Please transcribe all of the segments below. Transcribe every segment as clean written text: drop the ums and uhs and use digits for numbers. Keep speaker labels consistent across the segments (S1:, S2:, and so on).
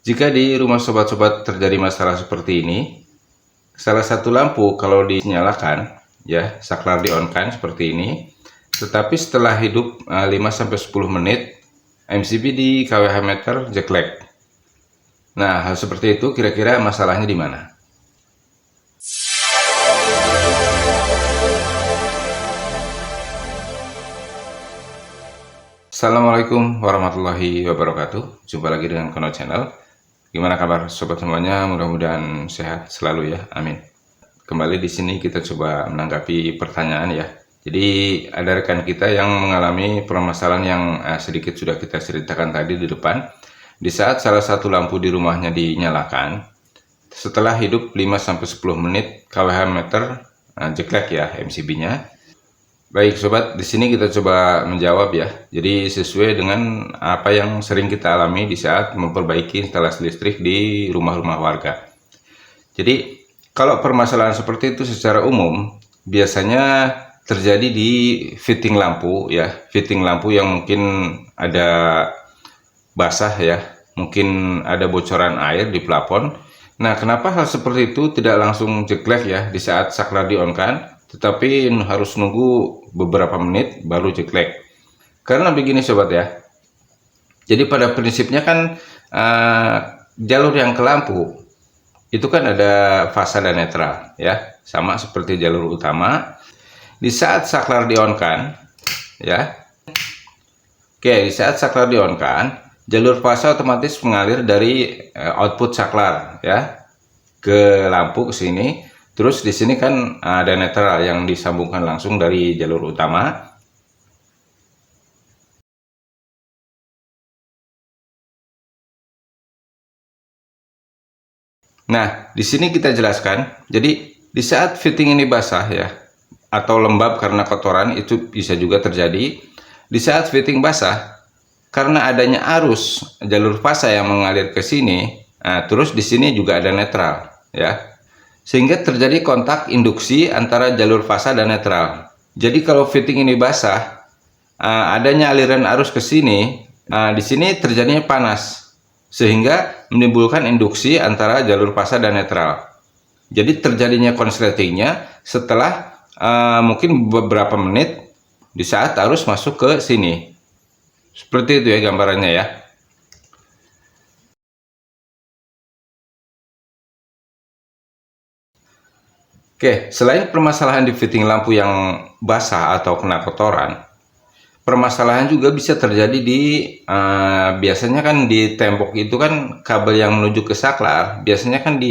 S1: Jika di rumah sobat-sobat terjadi masalah seperti ini, salah satu lampu kalau dinyalakan, ya, saklar di-on-kan seperti ini, tetapi setelah hidup 5-10 menit, MCB di kWh meter jelek. Nah, hal seperti itu kira-kira masalahnya di mana? Assalamualaikum warahmatullahi wabarakatuh. Jumpa lagi dengan Kono Channel. Gimana kabar sobat semuanya? Mudah-mudahan sehat selalu ya. Amin. Kembali di sini kita coba menanggapi pertanyaan ya. Jadi ada rekan kita yang mengalami permasalahan yang sedikit sudah kita ceritakan tadi di depan. Di saat salah satu lampu di rumahnya dinyalakan, setelah hidup 5-10 menit kWh meter jelek ya MCB-nya. Baik sobat, di sini kita coba menjawab ya. Jadi sesuai dengan apa yang sering kita alami di saat memperbaiki instalasi listrik di rumah-rumah warga. Jadi kalau permasalahan seperti itu secara umum biasanya terjadi di fitting lampu ya, fitting lampu yang mungkin ada basah ya, mungkin ada bocoran air di plafon. Nah, kenapa hal seperti itu tidak langsung jelek ya di saat saklar di-on-kan? Tetapi harus nunggu beberapa menit baru jelek. Karena begini sobat ya, jadi pada prinsipnya kan jalur yang ke lampu itu kan ada fasa dan netral ya, sama seperti jalur utama. Di saat saklar di-on-kan ya, di saat saklar di-on-kan, jalur fasa otomatis mengalir dari output saklar ya ke lampu ke sini. Terus di sini kan ada netral yang disambungkan langsung dari jalur utama. Nah, di sini kita jelaskan. Jadi di saat fitting ini basah ya, atau lembab karena kotoran, itu bisa juga terjadi. Di saat fitting basah, karena adanya arus jalur fasa yang mengalir ke sini, terus di sini juga ada netral ya. Sehingga terjadi kontak induksi antara jalur fasa dan netral. Jadi kalau fitting ini basah, adanya aliran arus ke sini, di sini terjadinya panas, sehingga menimbulkan induksi antara jalur fasa dan netral. Jadi terjadinya konsletingnya setelah mungkin beberapa menit di saat arus masuk ke sini. Seperti itu ya gambarannya ya. Oke, selain permasalahan di fitting lampu yang basah atau kena kotoran, permasalahan juga bisa terjadi di biasanya kan di tembok itu kan kabel yang menuju ke saklar, biasanya kan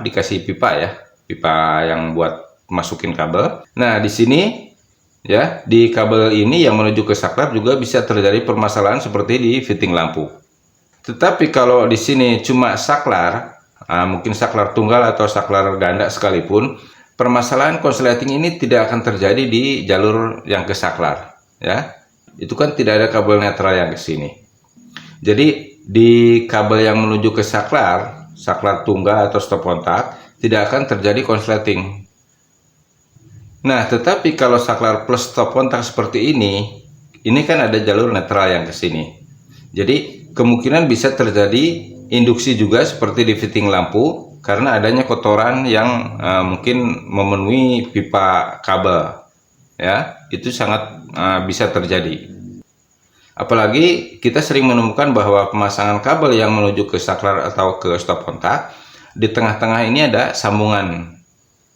S1: dikasih pipa ya, pipa yang buat masukin kabel. Nah, di sini ya, di kabel ini yang menuju ke saklar juga bisa terjadi permasalahan seperti di fitting lampu. Tetapi kalau di sini cuma saklar, mungkin saklar tunggal atau saklar ganda sekalipun, permasalahan konsleting ini tidak akan terjadi di jalur yang ke saklar ya. Itu kan tidak ada kabel netral yang ke sini. Jadi di kabel yang menuju ke saklar, saklar tunggal atau stop kontak, tidak akan terjadi konsleting. Nah, tetapi kalau saklar plus stop kontak seperti ini kan ada jalur netral yang ke sini. Jadi kemungkinan bisa terjadi induksi juga seperti di fitting lampu karena adanya kotoran yang mungkin memenuhi pipa kabel ya, itu sangat bisa terjadi. Apalagi kita sering menemukan bahwa pemasangan kabel yang menuju ke saklar atau ke stop kontak, di tengah-tengah ini ada sambungan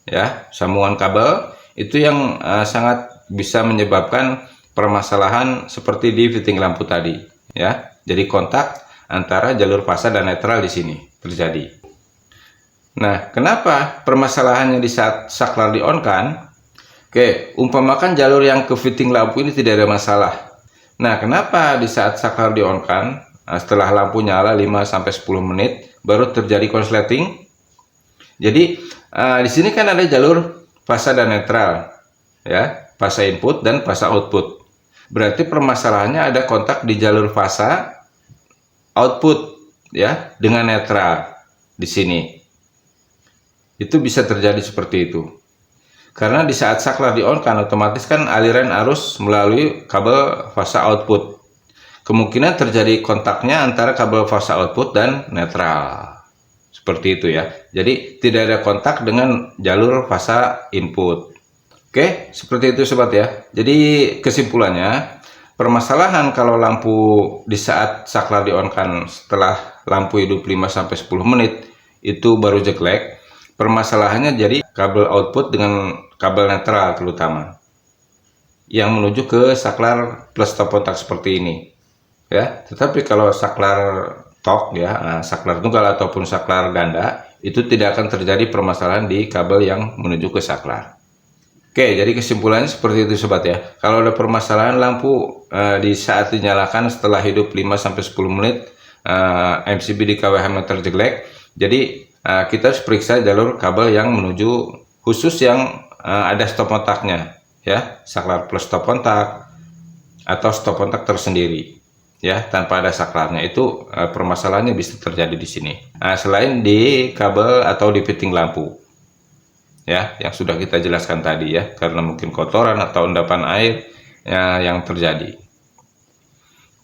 S1: ya, sambungan kabel itu yang sangat bisa menyebabkan permasalahan seperti di fitting lampu tadi ya. Jadi kontak antara jalur fasa dan netral di sini terjadi. Nah, kenapa permasalahannya di saat saklar di-on-kan? Oke, umpamakan jalur yang ke fitting lampu ini tidak ada masalah. Nah, kenapa di saat saklar di-on-kan, setelah lampu nyala 5-10 menit baru terjadi konsleting? Jadi di sini kan ada jalur fasa dan netral ya, fasa input dan fasa output. Berarti permasalahannya ada kontak di jalur fasa output ya dengan netral di sini. Itu bisa terjadi seperti itu. Karena di saat saklar di-on kan otomatis kan aliran arus melalui kabel fasa output. kemungkinan terjadi kontaknya antara kabel fase output dan netral. Seperti itu ya. Jadi tidak ada kontak dengan jalur fase input. Oke, seperti itu sobat ya. Jadi kesimpulannya, permasalahan kalau lampu di saat saklar di-on-kan setelah lampu hidup 5-10 menit itu baru jelek. Permasalahannya jadi kabel output dengan kabel netral terutama yang menuju ke saklar plus stop kontak seperti ini. Ya, tetapi kalau saklar tok ya, saklar tunggal ataupun saklar ganda itu tidak akan terjadi permasalahan di kabel yang menuju ke saklar. Oke, jadi kesimpulannya seperti itu sobat ya. Kalau ada permasalahan lampu di saat dinyalakan setelah hidup 5-10 menit, MCB di KWH meter jelek, jadi kita harus periksa jalur kabel yang menuju khusus yang ada stop kontaknya ya, saklar plus stop kontak atau stop kontak tersendiri ya, tanpa ada saklarnya. Itu permasalahannya bisa terjadi di sini. Selain di kabel atau di fitting lampu ya, yang sudah kita jelaskan tadi ya, karena mungkin kotoran atau endapan air ya, yang terjadi.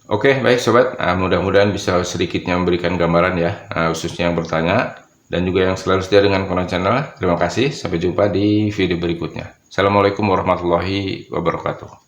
S1: Oke, baik sobat, mudah-mudahan bisa sedikitnya memberikan gambaran ya, khususnya yang bertanya dan juga yang selalu setia dengan konten channel. Terima kasih, sampai jumpa di video berikutnya. Assalamualaikum warahmatullahi wabarakatuh.